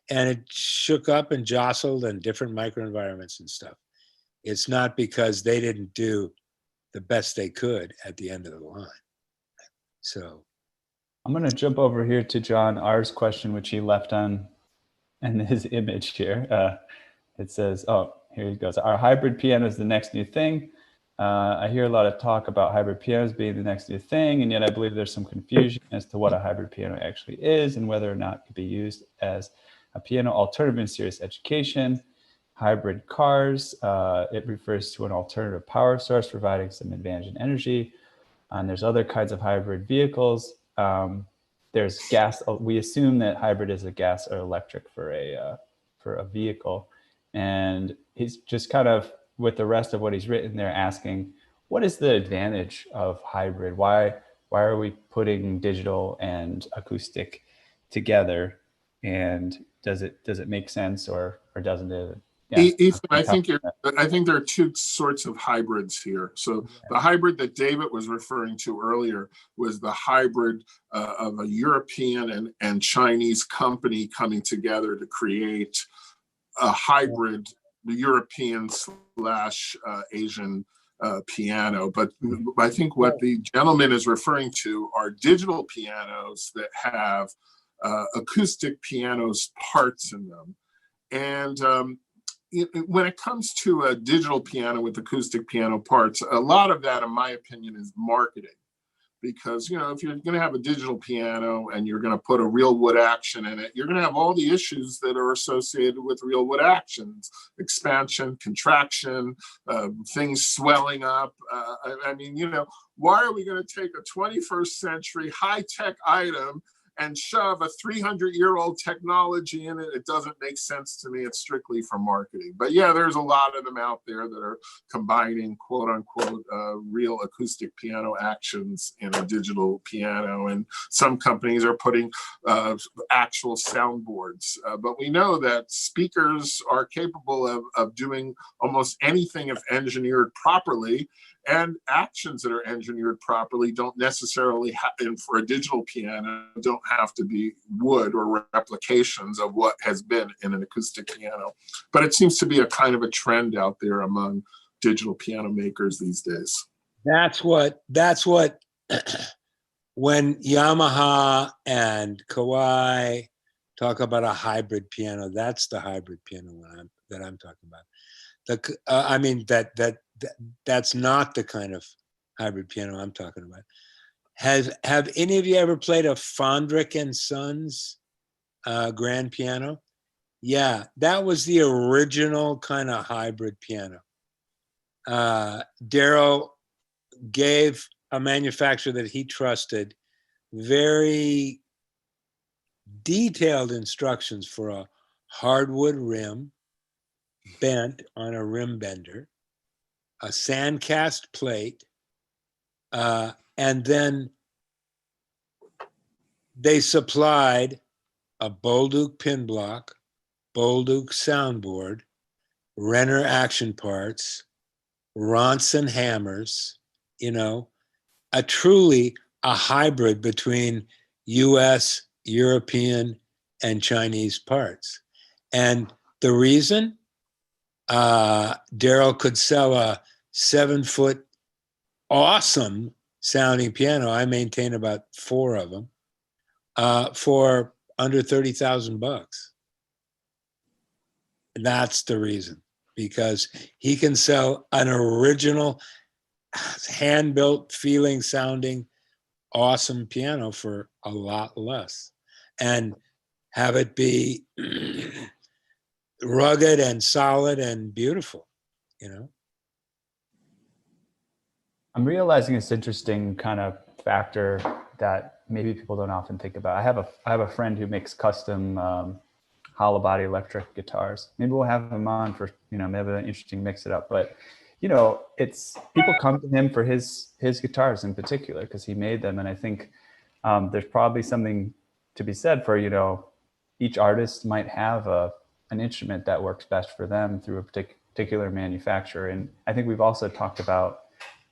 And it shook up and jostled and different microenvironments and stuff. It's not because they didn't do the best they could at the end of the line. So I'm going to jump over here to John R.'s question, which he left on in his image here. It says, here he goes. Are hybrid pianos the next new thing? I hear a lot of talk about hybrid pianos being the next new thing, and yet I believe there's some confusion as to what a hybrid piano actually is and whether or not it could be used as a piano alternative in serious education. Hybrid cars, it refers to an alternative power source providing some advantage in energy. And there's other kinds of hybrid vehicles. There's gas. We assume that hybrid is a gas or electric for a vehicle. And he's just kind of, with the rest of what he's written there, asking, what is the advantage of hybrid? Why are we putting digital and acoustic together? And does it make sense or doesn't it? Yeah. Ethan, I think there are two sorts of hybrids here. So the hybrid that David was referring to earlier was the hybrid of a European and Chinese company coming together to create a hybrid European / Asian piano. But I think what the gentleman is referring to are digital pianos that have acoustic piano's parts in them. And when it comes to a digital piano with acoustic piano parts, a lot of that, in my opinion, is marketing. Because, you know, if you're going to have a digital piano and you're going to put a real wood action in it, you're going to have all the issues that are associated with real wood actions: expansion, contraction, things swelling up. I mean, you know, why are we going to take a 21st century high-tech item and shove a 300-year-old technology in it? It doesn't make sense to me. It's strictly for marketing. But yeah, there's a lot of them out there that are combining quote unquote real acoustic piano actions in a digital piano. And some companies are putting actual soundboards. But we know that speakers are capable of doing almost anything if engineered properly. And actions that are engineered properly don't necessarily, and for a digital piano, don't have to be wood or replications of what has been in an acoustic piano. But it seems to be a kind of a trend out there among digital piano makers these days. That's what when Yamaha and Kawai talk about a hybrid piano, that's the hybrid piano that I'm talking about. I mean, that's not the kind of hybrid piano I'm talking about. Have any of you ever played a Fondrick and Sons grand piano? Yeah, that was the original kind of hybrid piano. Darrow gave a manufacturer that he trusted very detailed instructions for a hardwood rim bent on a rim bender, a sandcast plate, and then they supplied a Bolduc pin block, Bolduc soundboard, Renner action parts, Ronson hammers, you know, truly a hybrid between US, European, and Chinese parts. And the reason Darrow could sell a 7-foot awesome sounding piano, I maintain about 4 of them, for under $30,000. That's the reason, because he can sell an original hand-built feeling sounding awesome piano for a lot less and have it be rugged and solid and beautiful, you know? I'm realizing this interesting kind of factor that maybe people don't often think about. I have a friend who makes custom hollow body electric guitars. Maybe we'll have him on for, you know, maybe an interesting mix it up. But, you know, it's people come to him for his guitars in particular because he made them. And I think there's probably something to be said for, you know, each artist might have an instrument that works best for them through a particular manufacturer. And I think we've also talked about,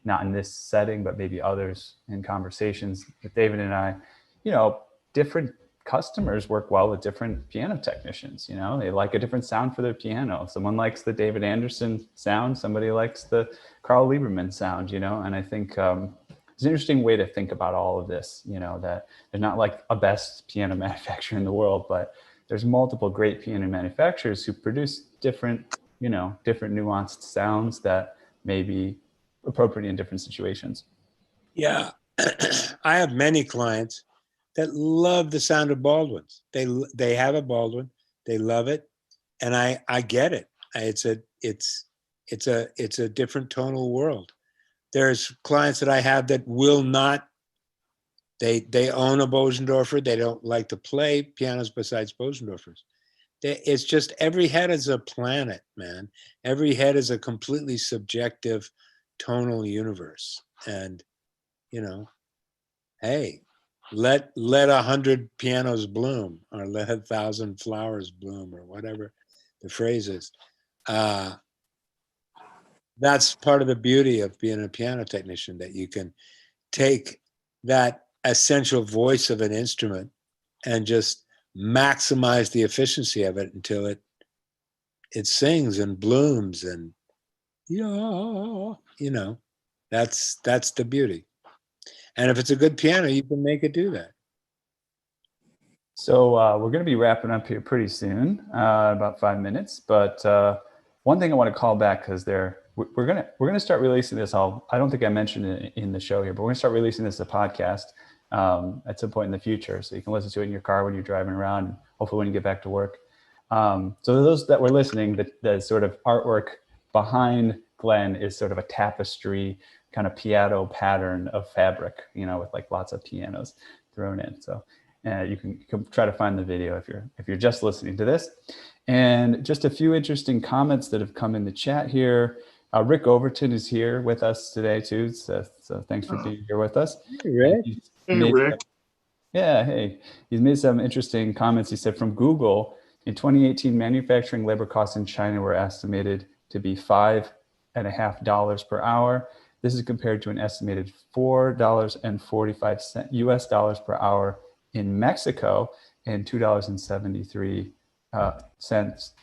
not in this setting, but maybe others in conversations with David and I, you know, different customers work well with different piano technicians. You know, they like a different sound for their piano. Someone likes the David Anderson sound, somebody likes the Carl Lieberman sound, you know, and I think it's an interesting way to think about all of this, you know, that there's not like a best piano manufacturer in the world, but there's multiple great piano manufacturers who produce different, you know, different nuanced sounds that may be appropriate in different situations. Yeah, I have many clients that love the sound of Baldwins. They have a Baldwin, they love it, and I get it. It's a different tonal world. There's clients that I have that will not. They own a Bosendorfer. They don't like to play pianos besides Bosendorfers. It's just every head is a planet, man. Every head is a completely subjective tonal universe. And, you know, hey, let 100 pianos bloom, or let 1,000 flowers bloom, or whatever the phrase is. That's part of the beauty of being a piano technician, that you can take that essential voice of an instrument and just maximize the efficiency of it until it sings and blooms, and yeah, you know, that's the beauty. And if it's a good piano, you can make it do that. So we're going to be wrapping up here pretty soon, about 5 minutes. But one thing I want to call back, because we're gonna start releasing this. I don't think I mentioned it in the show here, but we're gonna start releasing this as a podcast at some point in the future, so you can listen to it in your car when you're driving around, and hopefully when you get back to work. So those that were listening, the sort of artwork behind Glenn is sort of a tapestry kind of piano pattern of fabric, with like lots of pianos thrown in. So you can try to find the video if you're just listening to this. And just a few interesting comments that have come in the chat here. Rick Overton is here with us today too. So thanks for being here with us. Hey, Rick. Hey, Rick. Hey. He's made some interesting comments. He said from Google, in 2018, manufacturing labor costs in China were estimated to be $5.50 per hour. This is compared to an estimated $4.45 US dollars per hour in Mexico and $2.73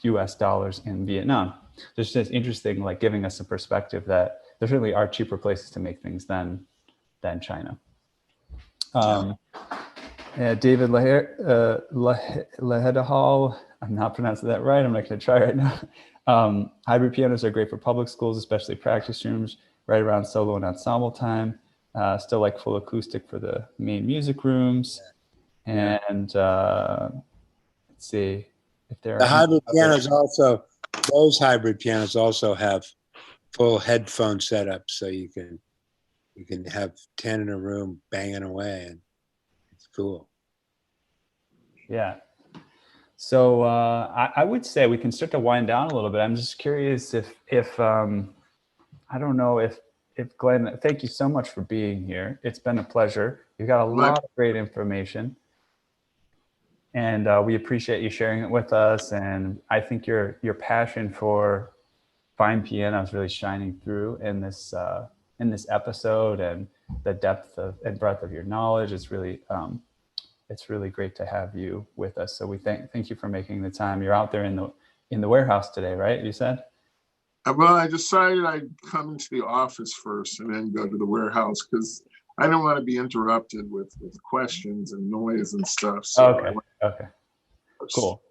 US dollars in Vietnam. So it's just interesting, like giving us a perspective that there certainly are cheaper places to make things than China. David Lahedahal, I'm not pronouncing that right. I'm not going to try right now. Hybrid pianos are great for public schools, especially practice rooms, right around solo and ensemble time. Still like full acoustic for the main music rooms. And let's see if there are those hybrid pianos also have full headphone setups, so you can have 10 in a room banging away, and it's cool. Yeah. So I would say we can start to wind down a little bit. I'm just curious if I don't know if Glenn, thank you so much for being here. It's been a pleasure. You've got a lot of great information, and we appreciate you sharing it with us. And I think your passion for fine piano is really shining through in this episode, and the depth and breadth of your knowledge. It's really great to have you with us. So we thank you for making the time. You're out there in the warehouse today, right? You said? Well, I decided I'd come into the office first and then go to the warehouse because I don't want to be interrupted with questions and noise and stuff. So Okay. Cool.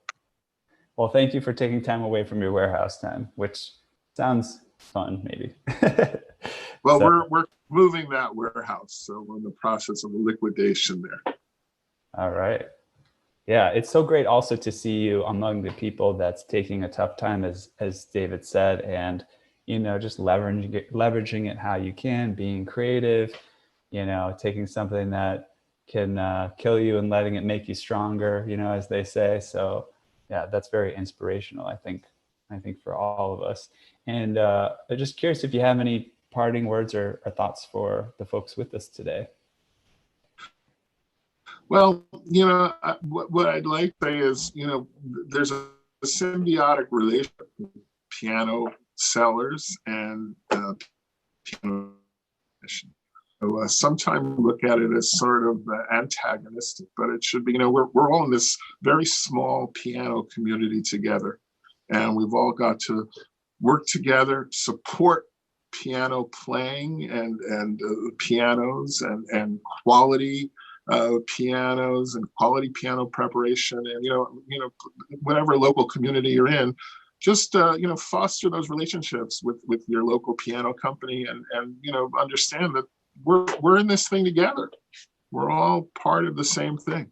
Well, thank you for taking time away from your warehouse time, which sounds fun, maybe. Well, we're moving that warehouse, so we're in the process of liquidation there. All right. Yeah, it's so great also to see you among the people that's taking a tough time, as David said, and just leveraging it how you can, being creative, taking something that can kill you and letting it make you stronger, as they say. So yeah, that's very inspirational, I think for all of us. And I'm just curious if you have any parting words or thoughts for the folks with us today. Well, what I'd like to say is, there's a symbiotic relationship with piano sellers and piano musicians. So sometimes we look at it as sort of antagonistic, but it should be, we're all in this very small piano community together, and we've all got to work together, support piano playing and pianos and quality pianos and quality piano preparation, and whatever local community you're in, just foster those relationships with your local piano company, and understand that we're in this thing together. We're all part of the same thing.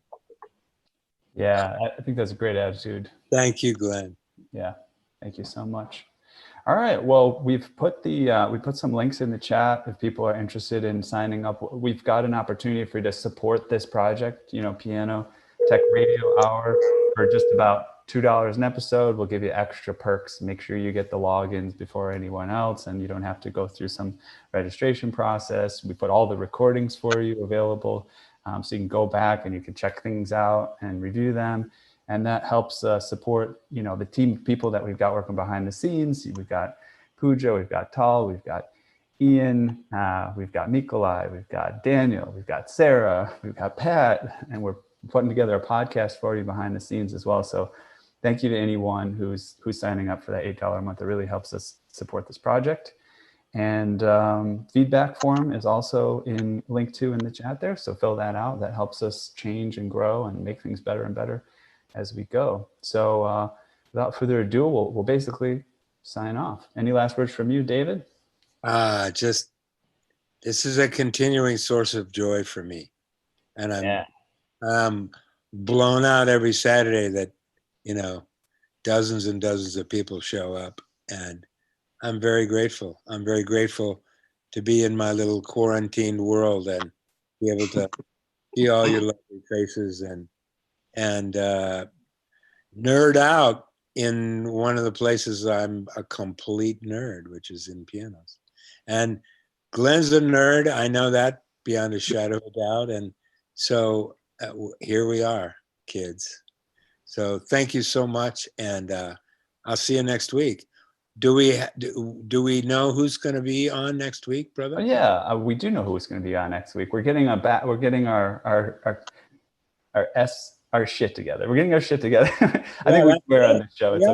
Yeah, I think that's a great attitude. Thank you, Glenn. Yeah, thank you so much. All right. Well, we've put some links in the chat if people are interested in signing up. We've got an opportunity for you to support this project, Piano Tech Radio Hour, for just about $2 an episode. We'll give you extra perks. Make sure you get the logins before anyone else, and you don't have to go through some registration process. We put all the recordings for you available, so you can go back and you can check things out and review them. And that helps support, the team of people that we've got working behind the scenes. We've got Pooja, we've got Tal, we've got Ian, we've got Nikolai, we've got Daniel, we've got Sarah, we've got Pat, and we're putting together a podcast for you behind the scenes as well. So thank you to anyone who's signing up for that $8 a month. It really helps us support this project. And feedback form is also linked to in the chat there. So fill that out. That helps us change and grow and make things better and better as we go. So without further ado, we'll basically sign off. Any last words from you, David? Just, this is a continuing source of joy for me. And I'm blown out every Saturday that, dozens and dozens of people show up. And I'm very grateful. I'm very grateful to be in my little quarantined world and be able to see all your lovely faces and nerd out in one of the places I'm a complete nerd, which is in pianos. And Glenn's a nerd. I know that beyond a shadow of a doubt. And so here we are, kids. So thank you so much. And I'll see you next week. Do we know who's going to be on next week, brother? Yeah, we do know who's going to be on next week. We're getting our shit together. We're getting our shit together. I think we swear on this show. It's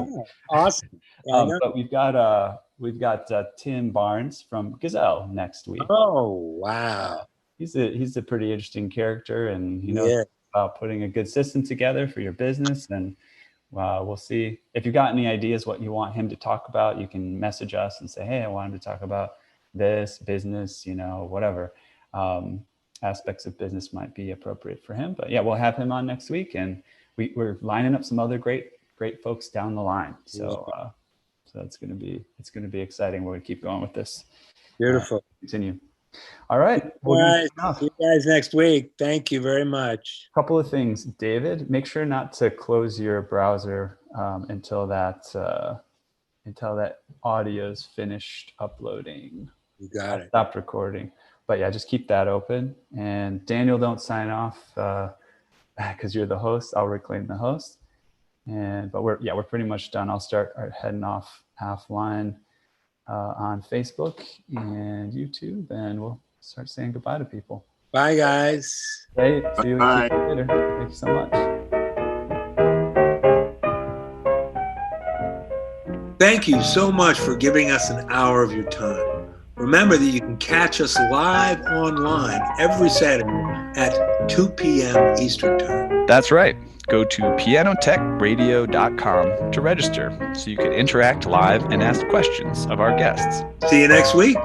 awesome. Yeah, but we've got Tim Barnes from Gazelle next week. Oh wow, he's a pretty interesting character, and he knows about putting a good system together for your business. And we'll see if you've got any ideas what you want him to talk about. You can message us and say, hey, I want him to talk about this business, whatever aspects of business might be appropriate for him. But yeah, we'll have him on next week, and we're lining up some other great folks down the line. So it's going to be exciting. We're going to keep going with this. Beautiful. Continue. All right. See you guys next week. Thank you very much. A couple of things, David. Make sure not to close your browser until that audio is finished uploading. You got it. Stopped recording. But yeah, just keep that open. And Daniel, don't sign off because you're the host. I'll reclaim the host. But we're pretty much done. I'll start heading off offline on Facebook and YouTube, and we'll start saying goodbye to people. Bye, guys. Hey, see you later. Thank you so much. Thank you so much for giving us an hour of your time. Remember that you can catch us live online every Saturday at 2 p.m. Eastern Time. That's right. Go to pianotechradio.com to register so you can interact live and ask questions of our guests. See you next week.